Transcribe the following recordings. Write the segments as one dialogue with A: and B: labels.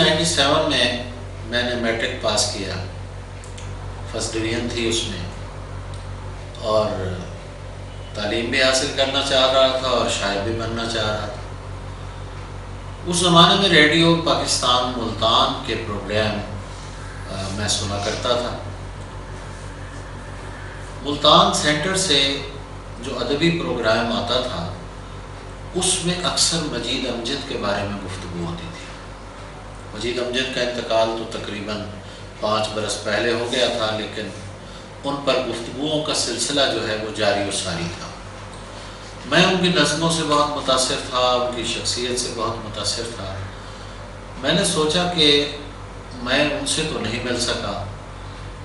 A: 1997 میں نے matric pass کیا، فرسٹ ڈویژن تھی اس میں، اور تعلیم بھی حاصل کرنا چاہ رہا تھا اور شاعر بھی بننا چاہ رہا تھا۔ اس زمانے میں ریڈیو پاکستان ملتان کے پروگرام میں سنا کرتا تھا۔ ملتان سینٹر سے جو ادبی پروگرام آتا تھا اس میں اکثر مجید امجد کے بارے میں گفتگو ہوتی تھی۔ مجید امجد کا انتقال تو تقریباً 5 برس پہلے ہو گیا تھا، لیکن ان پر گفتگوؤں کا سلسلہ جو ہے وہ جاری و ساری تھا۔ میں ان کی نظموں سے بہت متاثر تھا، ان کی شخصیت سے بہت متاثر تھا۔ میں نے سوچا کہ میں ان سے تو نہیں مل سکا،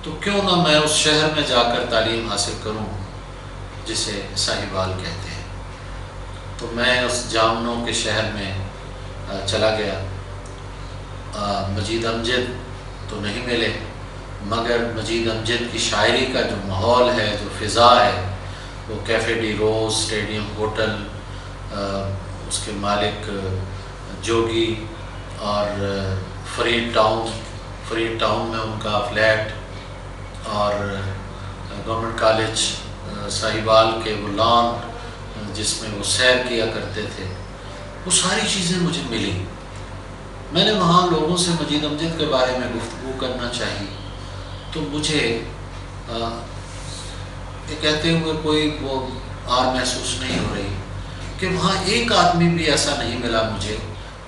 A: تو کیوں نہ میں اس شہر میں جا کر تعلیم حاصل کروں جسے ساہیوال کہتے ہیں۔ تو میں اس جامنو کے شہر میں چلا گیا۔ مجید امجد تو نہیں ملے، مگر مجید امجد کی شاعری کا جو ماحول ہے، جو فضا ہے، وہ کیفے ڈی روز، اسٹیڈیم ہوٹل، اس کے مالک جوگی، اور فرید ٹاؤن میں ان کا فلیٹ، اور گورنمنٹ کالج ساہیوال کے وہ لان جس میں وہ سیر کیا کرتے تھے، وہ ساری چیزیں مجھے ملی۔ میں نے وہاں لوگوں سے مجید امجد کے بارے میں گفتگو کرنا چاہی، تو مجھے یہ کہتے ہوئے کوئی وہ آر محسوس نہیں ہو رہی کہ وہاں ایک آدمی بھی ایسا نہیں ملا مجھے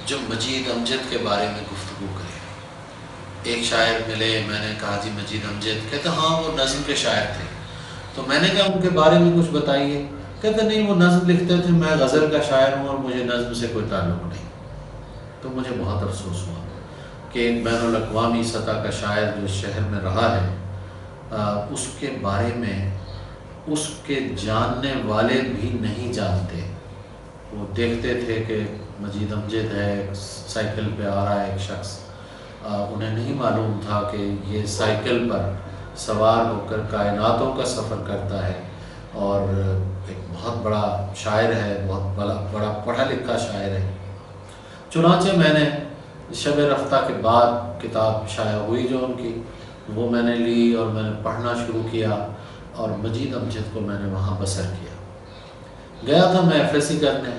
A: جو مجید امجد کے بارے میں گفتگو کرے۔ ایک شاعر ملے، میں نے کہا جی مجید امجد، کہتے ہاں وہ نظم کے شاعر تھے۔ تو میں نے کہا ان کے بارے میں کچھ بتائیے، کہتے نہیں وہ نظم لکھتے تھے، میں غزل کا شاعر ہوں اور مجھے نظم سے کوئی تعلق نہیں۔ تو مجھے بہت افسوس ہوا کہ ایک بین الاقوامی سطح کا شاعر جو اس شہر میں رہا ہے، اس کے بارے میں اس کے جاننے والے بھی نہیں جانتے۔ وہ دیکھتے تھے کہ مجید امجد ہے، سائیکل پہ آ رہا ہے ایک شخص، انہیں نہیں معلوم تھا کہ یہ سائیکل پر سوار ہو کر کائناتوں کا سفر کرتا ہے، اور ایک بہت بڑا شاعر ہے، بہت بڑا پڑھا لکھا شاعر ہے۔ چنانچہ میں نے شب رفتہ کے بعد کتاب شائع ہوئی جو ان کی، وہ میں نے لی اور میں نے پڑھنا شروع کیا، اور مجید امجد کو میں نے وہاں بسر کیا۔ گیا تھا میں ایف ایس سی کرنے،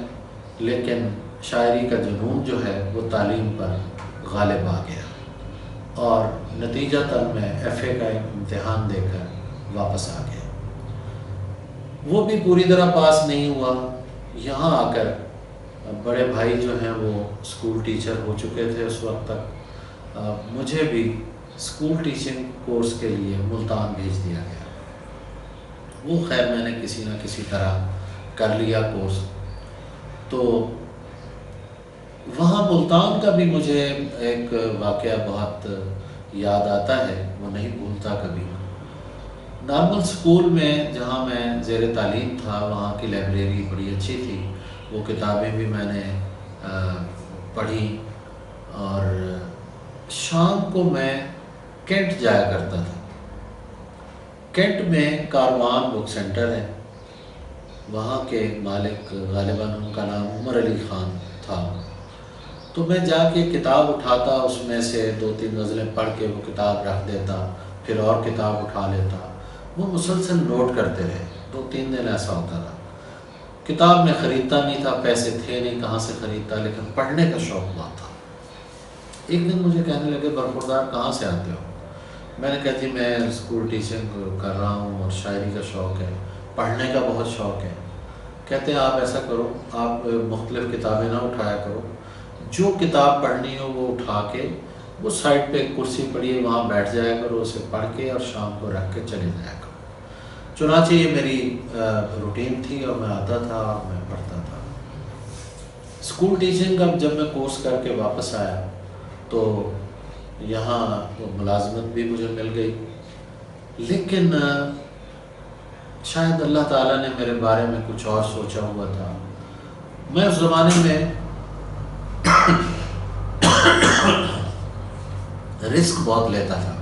A: لیکن شاعری کا جنون جو ہے وہ تعلیم پر غالب آ گیا، اور نتیجتاً میں ایف اے کا امتحان دے کر واپس آ گیا۔ وہ بھی پوری طرح پاس نہیں ہوا۔ یہاں آ کر بڑے بھائی جو ہیں وہ اسکول ٹیچر ہو چکے تھے اس وقت تک، مجھے بھی اسکول ٹیچنگ کورس کے لیے ملتان بھیج دیا گیا۔ وہ خیر میں نے کسی نہ کسی طرح کر لیا کورس۔ تو وہاں ملتان کا بھی مجھے ایک واقعہ بہت یاد آتا ہے، وہ نہیں بھولتا کبھی۔ نارمل اسکول میں جہاں میں زیر تعلیم تھا، وہاں کی لائبریری بڑی اچھی تھی، وہ کتابیں بھی میں نے پڑھی، اور شام کو میں کینٹ جایا کرتا تھا۔ کینٹ میں کاروان بک سینٹر ہے، وہاں کے مالک غالباً ان کا نام عمر علی خان تھا۔ تو میں جا کے کتاب اٹھاتا، اس میں سے 2-3 غزلیں پڑھ کے وہ کتاب رکھ دیتا، پھر اور کتاب اٹھا لیتا۔ وہ مسلسل نوٹ کرتے رہے، 2-3 دن ایسا ہوتا تھا۔ کتاب میں خریدتا نہیں تھا، پیسے تھے نہیں، کہاں سے خریدتا، لیکن پڑھنے کا شوق بہت تھا۔ ایک دن مجھے کہنے لگے برخوردار کہاں سے آتے ہو؟ میں نے کہا جی میں اسکول ٹیچنگ کر رہا ہوں اور شاعری کا شوق ہے، پڑھنے کا بہت شوق ہے۔ کہتے ہیں آپ ایسا کرو، آپ مختلف کتابیں نہ اٹھایا کرو، جو کتاب پڑھنی ہو وہ اٹھا کے وہ سائڈ پہ ایک کرسی پڑی ہے وہاں بیٹھ جایا کرو، اسے پڑھ کے اور شام کو رکھ کے چلے جایا کرو۔ چنانچہ یہ میری روٹین تھی، اور میں آتا تھا اور میں پڑھتا تھا۔ اسکول ٹیچنگ کا جب میں کورس کر کے واپس آیا تو یہاں وہ ملازمت بھی مجھے مل گئی، لیکن شاید اللہ تعالیٰ نے میرے بارے میں کچھ اور سوچا ہوا تھا۔ میں اس زمانے میں رسک بہت لیتا تھا۔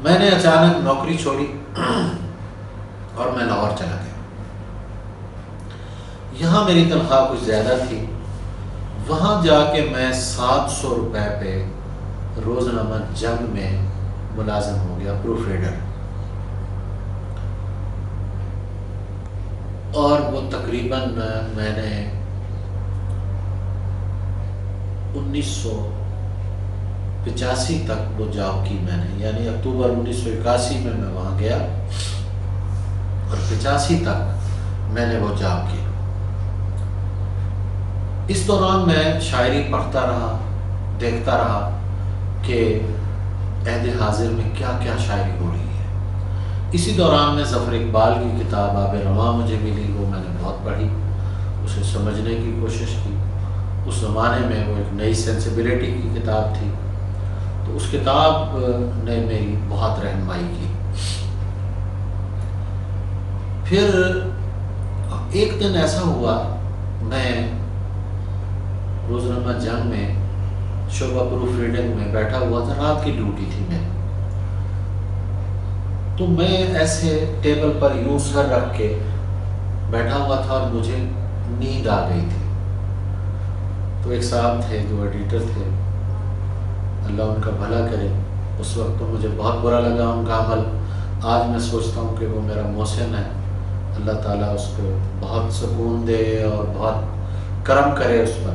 A: میں نے اچانک نوکری چھوڑی اور میں لاہور چلا گیا۔ یہاں میری تنخواہ کچھ زیادہ تھی، وہاں جا کے میں 700 روپے پہ روزنامہ جنگ میں ملازم ہو گیا، پروف ریڈر، اور وہ تقریباً میں نے 1985 تک وہ جاب کی میں نے، یعنی اکتوبر 1981 میں وہاں گیا اور 85 تک میں نے وہ جاب کی۔ اس دوران میں شاعری پڑھتا رہا، دیکھتا رہا کہ عہد حاضر میں کیا کیا شاعری ہو رہی ہے۔ اسی دوران میں ظفر اقبال کی کتاب آب رواں مجھے ملی، وہ میں نے بہت پڑھی، اسے سمجھنے کی کوشش کی۔ اس زمانے میں وہ ایک نئی سینسیبلٹی کی کتاب تھی، تو اس کتاب نے میری بہت رہنمائی کی۔ پھر ایک دن ایسا ہوا، میں روزنامہ جنگ میں شعبہ پروف ریڈنگ میں بیٹھا ہوا تھا، رات کی ڈیوٹی تھی میری، تو میں ایسے ٹیبل پر یوں سر رکھ کے بیٹھا ہوا تھا اور مجھے نیند آ گئی تھی۔ تو ایک صاحب تھے جو ایڈیٹر تھے، اللہ ان کا بھلا کرے، اس وقت تو مجھے بہت برا لگا ان کا عمل، آج میں سوچتا ہوں کہ وہ میرا محسن ہے، اللہ تعالیٰ اس کو بہت سکون دے اور بہت کرم کرے اس پر۔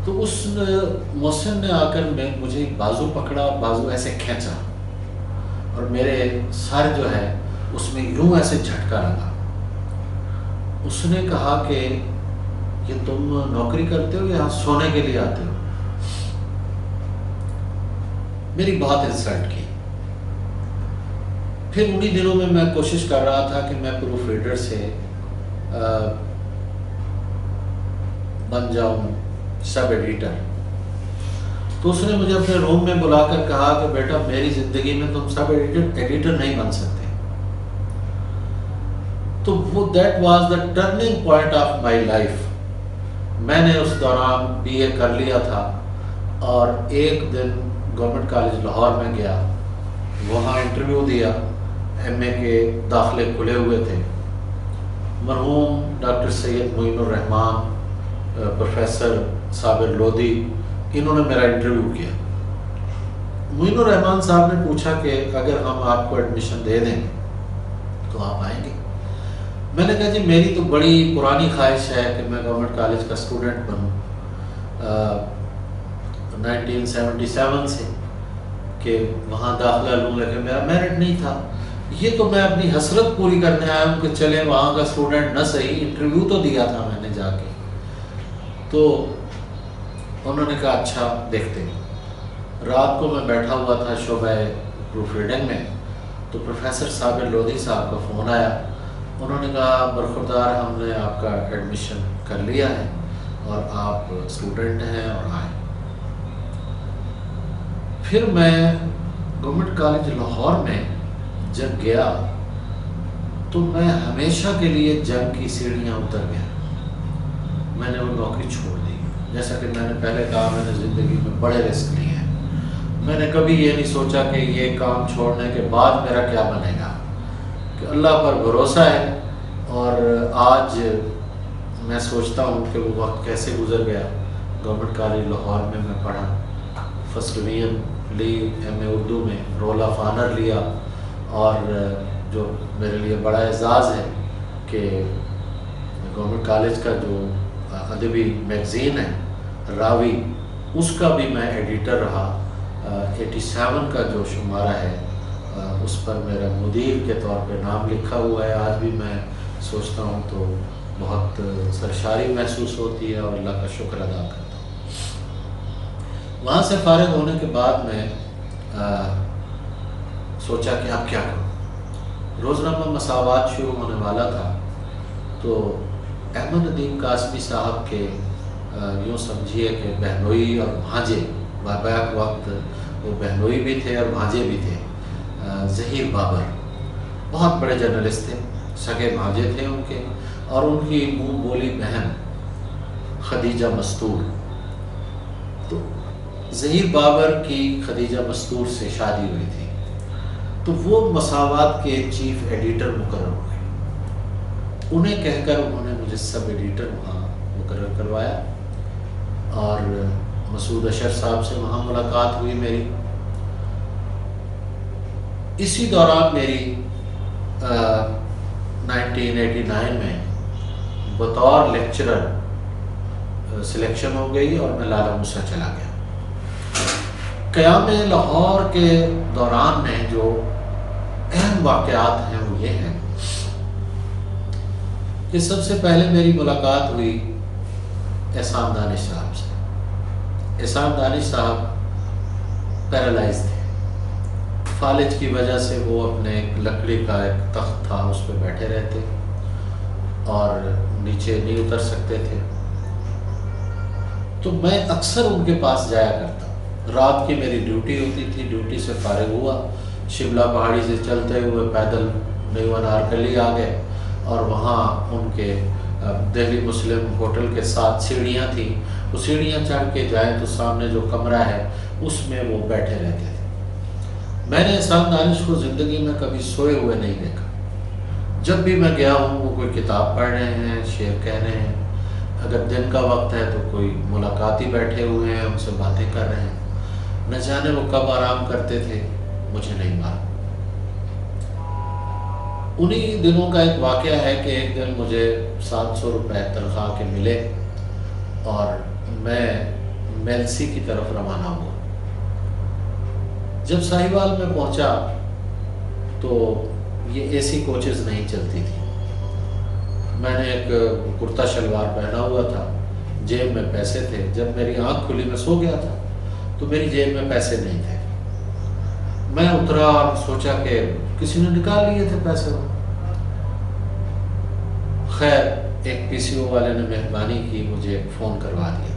A: تو اس محسن نے آ کر مجھے بازو پکڑا، بازو ایسے کھینچا اور میرے سر جو ہے اس میں یوں ایسے جھٹکا لگا۔ اس نے کہا کہ یہ تم نوکری کرتے ہو یا سونے کے لیے آتے ہو؟ میری بہت انسلٹ کی۔ پھر انہی دنوں میں کوشش کر رہا تھا کہ میں پروف ریڈر سے بن جاؤں سب ایڈیٹر۔ تو اس نے مجھے اپنے روم میں بلا کر کہا کہ بیٹا میری زندگی میں تم سب ایڈیٹر نہیں بن سکتے۔ تو وہ that was the turning point of my life. میں نے اس دوران بی اے کر لیا تھا اور ایک دن گورنمنٹ کالج لاہور میں گیا، وہاں انٹرویو دیا، ایم اے کے داخلے کھلے ہوئے تھے۔ مرحوم ڈاکٹر سید معین الرحمان، پروفیسر صابر لودھی، انہوں نے میرا انٹرویو کیا۔ معین الرحمان صاحب نے پوچھا کہ اگر ہم آپ کو ایڈمیشن دے دیں تو آپ آئیں گے؟ میں نے کہا جی میری تو بڑی پرانی خواہش ہے کہ میں گورنمنٹ کالج کا اسٹوڈنٹ بنوں 1977 سے، کہ وہاں داخلہ لوں، لیکن میرا میرٹ نہیں تھا۔ یہ تو میں اپنی حسرت پوری کرنے آیا ہوں کہ چلے وہاں کا اسٹوڈنٹ نہ صحیح، انٹرویو تو دیا تھا میں نے جا کے۔ تو انہوں نے کہا اچھا دیکھتے ہیں۔ رات کو میں بیٹھا ہوا تھا شعبہ پروف ریڈنگ میں، تو پروفیسر صابر لودھی صاحب کا فون آیا۔ انہوں نے کہا برخوردار ہم نے آپ کا ایڈمیشن کر لیا ہے اور آپ اسٹوڈنٹ ہیں اور آئیں۔ پھر میں گورنمنٹ کالج لاہور میں جب گیا تو میں ہمیشہ کے لیے جنگ کی سیڑھیاں اتر گیا، میں نے وہ نوکری چھوڑ دی۔ جیسا کہ میں نے پہلے کہا، میں نے زندگی میں بڑے رسک لیے ہیں، میں نے کبھی یہ نہیں سوچا کہ یہ کام چھوڑنے کے بعد میرا کیا بنے گا، کہ اللہ پر بھروسہ ہے۔ اور آج میں سوچتا ہوں کہ وہ وقت کیسے گزر گیا۔ گورنمنٹ کالج لاہور میں پڑھا، فرسٹ ڈویژن لی، ایم اے اردو میں رول آف آنر لیا، اور جو میرے لیے بڑا اعزاز ہے کہ گورنمنٹ کالج کا جو ادبی میگزین ہے راوی، اس کا بھی میں ایڈیٹر رہا۔ 87 کا جو شمارہ ہے اس پر میرا مدیر کے طور پہ نام لکھا ہوا ہے۔ آج بھی میں سوچتا ہوں تو بہت سرشاری محسوس ہوتی ہے اور اللہ کا شکر ادا کرتا ہوں۔ وہاں سے فارغ ہونے کے بعد میں سوچا کہ اب کیا کروں۔ روزنامہ مساوات شروع ہونے والا تھا، تو احمد ندیم قاسمی صاحب کے یوں سمجھیے کہ بہنوئی اور بھانجے، بیک وقت وہ بہنوئی بھی تھے اور بھانجے بھی تھے، ظہیر بابر بہت بڑے جرنلسٹ تھے، سگے بھانجے تھے ان کے، اور ان کی منہ بولی بہن خدیجہ مستور۔ تو ظہیر بابر کی خدیجہ مستور سے شادی ہوئی تھی، تو وہ مساوات کے چیف ایڈیٹر مقرر ہوئے۔ انہیں کہہ کر انہوں نے مجھے سب ایڈیٹر وہاں مقرر کروایا۔ اور مسعود اشر صاحب سے وہاں ملاقات ہوئی میری۔ اسی دوران میری 1989 میں بطور لیکچرر سلیکشن ہو گئی اور میں لالا موسیٰ چلا گیا۔ قیام لاہور کے دوران میں جو اہم واقعات ہیں وہ یہ ہیں کہ سب سے پہلے میری ملاقات ہوئی احسان دانش صاحب سے۔ احسان دانش صاحب پیرالائز تھے، فالج کی وجہ سے وہ اپنے ایک لکڑی کا ایک تخت تھا اس پہ بیٹھے رہتے اور نیچے نہیں اتر سکتے تھے۔ تو میں اکثر ان کے پاس جایا کرتا۔ رات کی میری ڈیوٹی ہوتی تھی، ڈیوٹی سے فارغ ہوا، شملہ پہاڑی سے چلتے ہوئے پیدل نیو انارکلی آ گئے اور وہاں ان کے دہلی مسلم ہوٹل کے ساتھ سیڑھیاں تھیں، وہ سیڑھیاں چڑھ کے جائیں تو سامنے جو کمرہ ہے اس میں وہ بیٹھے رہتے تھے۔ میں نے احسان دانش کو زندگی میں کبھی سوئے ہوئے نہیں دیکھا۔ جب بھی میں گیا ہوں وہ کوئی کتاب پڑھ رہے ہیں، شعر کہہ رہے ہیں، اگر دن کا وقت ہے تو کوئی ملاقاتی بیٹھے ہوئے ہیں، ان سے باتیں کر رہے ہیں۔ نہ جانے وہ کب آرام کرتے تھے مجھے نہیں معلوم۔ انہی دنوں کا ایک واقعہ ہے کہ ایک دن مجھے 700 روپے تنخواہ کے ملے اور میں میلسی کی طرف روانہ ہوا۔ جب ساہیوال میں پہنچا تو یہ اے سی کوچز نہیں چلتی تھی۔ میں نے ایک کرتا شلوار پہنا ہوا تھا، جیب میں پیسے تھے۔ جب میری آنکھ کھلی میں سو گیا تھا تو میری جیب میں پیسے نہیں تھے۔ میں اترا اور سوچا کہ کسی نے نکال لیے تھے پیسے۔ خیر ایک پی سی او والے نے مہربانی کی، مجھے فون کروا دیا۔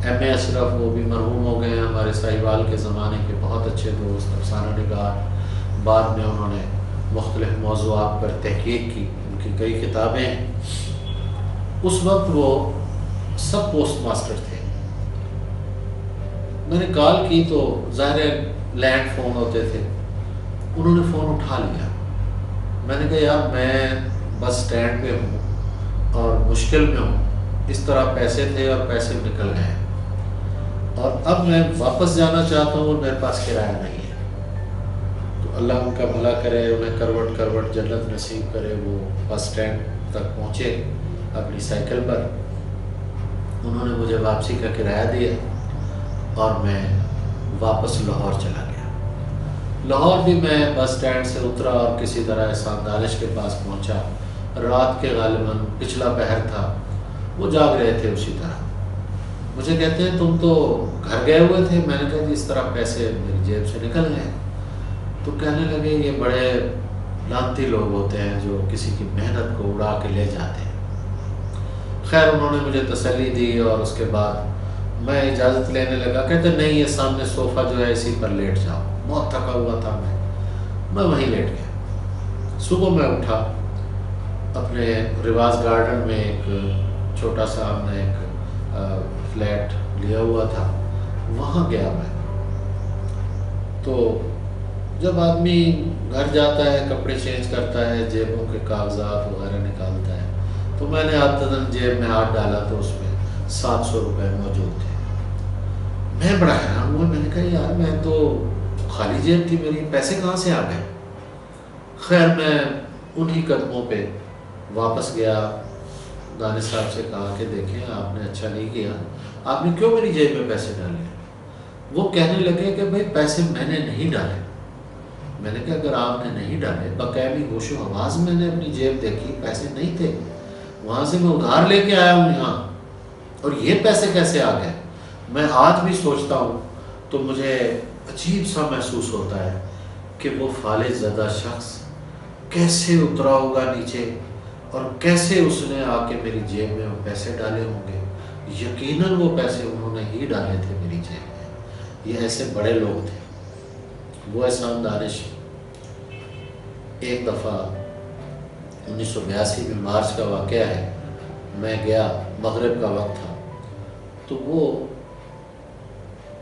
A: ایم اے اشرف وہ بھی مرحوم ہو گئے ہیں، ہمارے ساہیوال کے زمانے کے بہت اچھے دوست، افسانہ نگار۔ بعد میں انہوں نے مختلف موضوعات پر تحقیق کی، ان کی کئی کتابیں ہیں۔ اس وقت وہ سب پوسٹ ماسٹر تھے۔ میں نے کال کی تو ظاہر لینڈ فون ہوتے تھے، انہوں نے فون اٹھا لیا۔ میں نے کہا یار میں بس سٹینڈ پہ ہوں اور مشکل میں ہوں، اس طرح پیسے تھے اور پیسے نکل گئے اور اب میں واپس جانا چاہتا ہوں اور میرے پاس کرایہ نہیں ہے۔ تو اللہ ان کا بھلا کرے، انہیں کروٹ کروٹ جنت نصیب کرے۔ وہ بس سٹینڈ تک پہنچے اپنی سائیکل پر، انہوں نے مجھے واپسی کا کرایہ دیا اور میں واپس لاہور چلا گیا۔ لاہور بھی میں بس سٹینڈ سے اترا اور کسی طرح احسان دانش کے پاس پہنچا۔ رات کے غالباً پچھلا پہر تھا، وہ جاگ رہے تھے اسی طرح۔ مجھے کہتے ہیں تم تو گھر گئے ہوئے تھے۔ میں نے کہا جی اس طرح پیسے میری جیب سے نکل گئے۔ تو کہنے لگے یہ بڑے لانتی لوگ ہوتے ہیں جو کسی کی محنت کو اڑا کے لے جاتے ہیں۔ خیر انہوں نے مجھے تسلی دی اور اس کے بعد میں اجازت لینے لگا۔ کہتے نہیں یہ سامنے صوفہ جو ہے اسی پر لیٹ جاؤ۔ بہت تھکا ہوا تھا میں وہیں لیٹ گیا۔ صبح میں اٹھا، اپنے رواز گارڈن میں ایک چھوٹا سا ہم نے ایک فلیٹ لیا ہوا تھا، وہاں گیا میں۔ تو جب آدمی گھر جاتا ہے کپڑے چینج کرتا ہے، جیبوں کے کاغذات وغیرہ نکالتا ہے، تو میں نے عادتاً جیب میں ہاتھ ڈالا تو اس میں 700 روپے موجود تھے۔ میں بڑا حیران ہوا، میں نے کہا یار میں تو خالی جیب تھی میری، پیسے کہاں سے آ گئے؟ خیر میں انہی قدموں پہ واپس گیا، دانش صاحب سے کہا کہ دیکھیں آپ نے اچھا نہیں کیا، آپ نے کیوں میری جیب میں پیسے ڈالے؟ وہ کہنے لگے کہ بھائی پیسے میں نے نہیں ڈالے۔ میں نے کہا اگر آپ نے نہیں ڈالے، باقاعدہ ہوش و حواس میں نے اپنی جیب دیکھی، پیسے نہیں تھے، وہاں سے میں ادھار لے کے آیا ہوں یہاں، اور یہ پیسے کیسے آ گئے؟ میں آج بھی سوچتا ہوں تو مجھے عجیب سا محسوس ہوتا ہے کہ وہ فالج زدہ شخص کیسے اترا ہوگا نیچے اور کیسے اس نے آ کے میری جیب میں وہ پیسے ڈالے ہوں گے۔ یقیناً وہ پیسے انہوں نے ہی ڈالے تھے میری جیب میں، یہ ایسے بڑے لوگ تھے۔ وہ احسان دانش ایک دفعہ 1982 میں مارچ کا واقعہ ہے، میں گیا، مغرب کا وقت تھا، تو وہ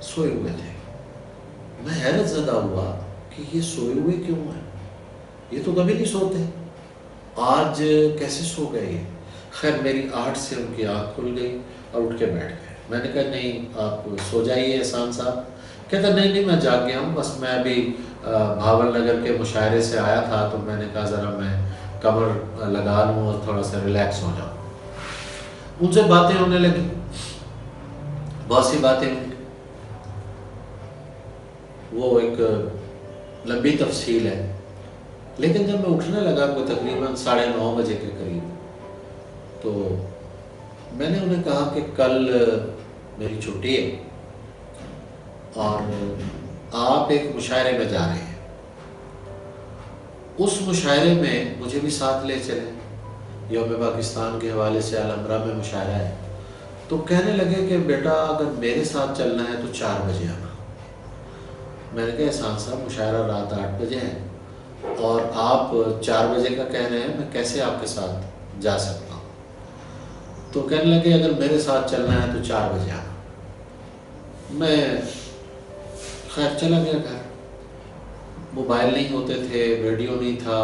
A: سوئے ہوئے تھے۔ میں حیرت زدہ ہوا کہ یہ سوئے ہوئے کیوں ہیں، یہ تو کبھی نہیں سوتے، آج کیسے سو گئے یہ؟ خیر میری آہٹ سے ان کی آنکھ کھل گئی اور اٹھ کے بیٹھ گئے۔ میں نے کہا نہیں آپ سو جائیے احسان صاحب. کہتا نہیں میں جاگ گیا ہوں، بس میں ابھی بھاول نگر کے مشاعرے سے آیا تھا تو میں نے کہا ذرا میں کمر لگا لوں اور تھوڑا سا ریلیکس ہو جاؤں. ان سے باتیں ہونے لگی، بہت سی باتیں ہوئی. وہ ایک لمبی تفصیل ہے، لیکن جب میں اٹھنے لگا کوئی تقریباً 9:30 بجے کے قریب، تو میں نے انہیں کہا کہ کل میری چھٹی ہے اور آپ ایک مشاعرے میں جا رہے ہیں، اس مشاعرے میں مجھے بھی ساتھ لے چلیں. یوم پاکستان کے حوالے سے الحمرا میں مشاعرہ ہے. تو کہنے لگے کہ بیٹا اگر میرے ساتھ چلنا ہے تو 4 بجے آنا. میں نے کہا احسان صاحب مشاعرہ رات 8 بجے ہے اور آپ 4 بجے کا کہہ رہے ہیں، میں کیسے آپ کے ساتھ جا سکتا ہوں؟ تو کہنے لگے اگر میرے ساتھ چلنا ہے تو 4 بجے آنا. میں خیر چلا گیا گھر. موبائل نہیں ہوتے تھے، ریڈیو نہیں تھا،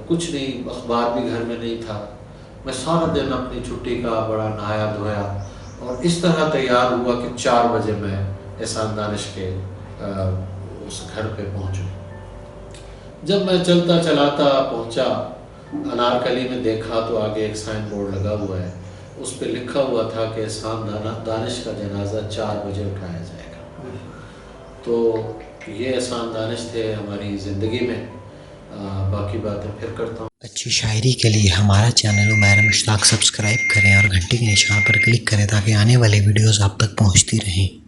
A: کچھ نہیں، اخبار بھی گھر میں نہیں تھا. میں سارا دن اپنی چھٹی کا بڑا نہایا دھویا اور اس طرح تیار ہوا کہ 4 بجے میں احسان دانش کے اس گھر پہ پہنچوں. جب میں چلتا چلاتا پہنچا، انارکلی میں دیکھا تو آگے ایک سائن بورڈ لگا ہوا ہے، اس پہ لکھا ہوا تھا کہ احسان دانش کا جنازہ 4 بجے اٹھایا جائے گا. تو یہ احسان دانش تھے ہماری زندگی میں. باقی باتیں پھر کرتا ہوں.
B: اچھی شاعری کے لیے ہمارا چینل عمیر مشتاق سبسکرائب کریں اور گھنٹی کے نشان پر کلک کریں تاکہ آنے والے ویڈیوز آپ تک پہنچتی رہیں.